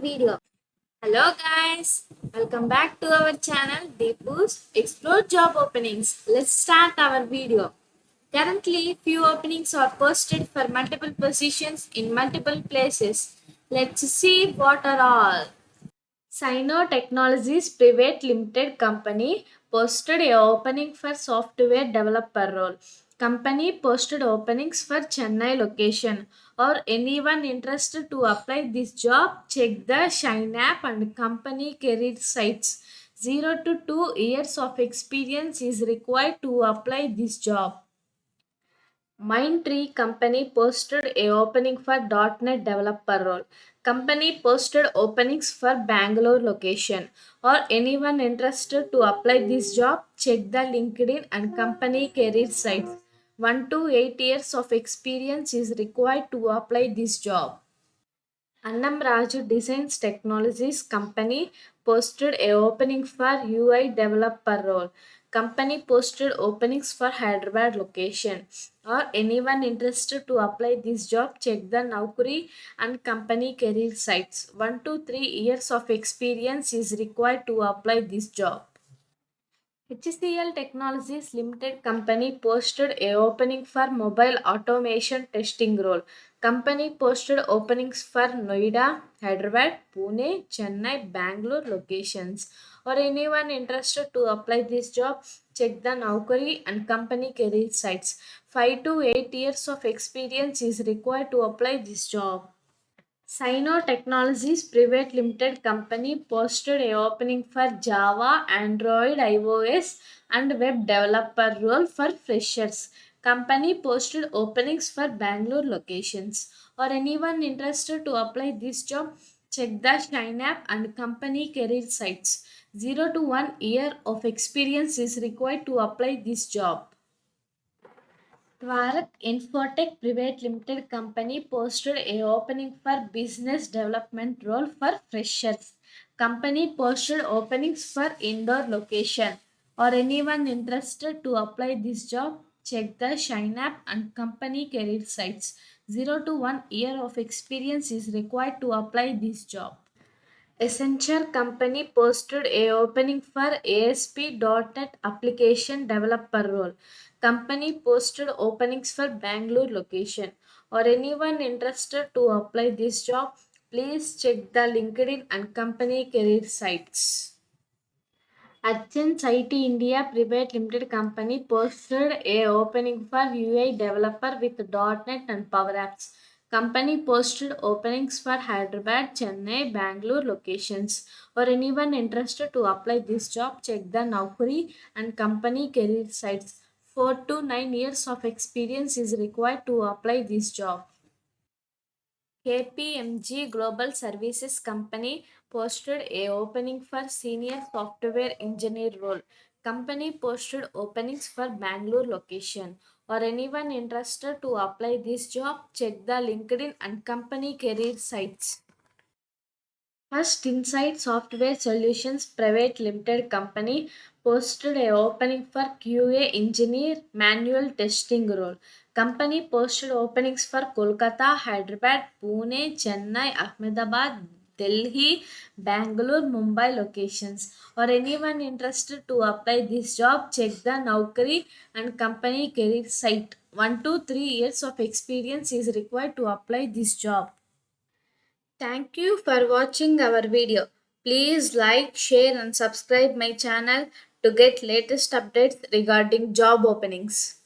video. Hello guys, welcome back to our channel Deepu's Explore Job Openings. Let's start our video. Currently, few openings are posted for multiple positions in multiple places. Let's see what are all. Sino Technologies Private Limited Company posted a opening for software developer role. Company posted openings for Chennai location. Or anyone interested to apply this job, check the Shine app and company career sites. 0 to 2 years of experience is required to apply this job. Mindtree Company posted a opening for .NET developer role. Company posted openings for Bangalore location. Or anyone interested to apply this job, check the LinkedIn and company career sites. 1 to 8 years of experience is required to apply this job. Annam Raju Designs Technologies Company posted a opening for UI developer role. Company posted openings for Hyderabad location. Or anyone interested to apply this job, check the Naukri and company career sites. 1 to 3 years of experience is required to apply this job. HCL Technologies Limited Company posted a opening for mobile automation testing role. Company posted openings for Noida, Hyderabad, Pune, Chennai, Bangalore locations. Or anyone interested to apply this job, check the Naukri and company career sites. 5 to 8 years of experience is required to apply this job. Sino Technologies Private Limited Company posted a opening for Java, Android, iOS, and web developer role for freshers. Company posted openings for Bangalore locations. Or anyone interested to apply this job, check the Shine app and company career sites. 0 to 1 year of experience is required to apply this job. Twarak Infotech Private Limited Company posted a opening for business development role for freshers. Company posted openings for indoor location. Or anyone interested to apply this job, check the Shine app and company career sites. 0 to 1 year of experience is required to apply this job. Accenture Company posted a opening for ASP.NET application developer role. Company posted openings for Bangalore location. Or anyone interested to apply this job, please check the LinkedIn and company career sites. Adchens IT India Private Limited Company posted a opening for UI developer with .NET and Power Apps. Company posted openings for Hyderabad, Chennai, Bangalore locations. Or anyone interested to apply this job, check the Naukri and company career sites. 4 to 9 years of experience is required to apply this job. KPMG Global Services Company posted a opening for senior software engineer role. Company posted openings for Bangalore location. Or anyone interested to apply this job, check the LinkedIn and company career sites. First Insight Software Solutions Private Limited Company posted a opening for QA engineer manual testing role. Company posted openings for Kolkata, Hyderabad, Pune, Chennai, Ahmedabad, Delhi, Bangalore, Mumbai locations. Or anyone interested to apply this job, check the Naukri and company career site. 1 to 3 years of experience is required to apply this job. Thank you for watching our video. Please like, share and subscribe my channel to get latest updates regarding job openings.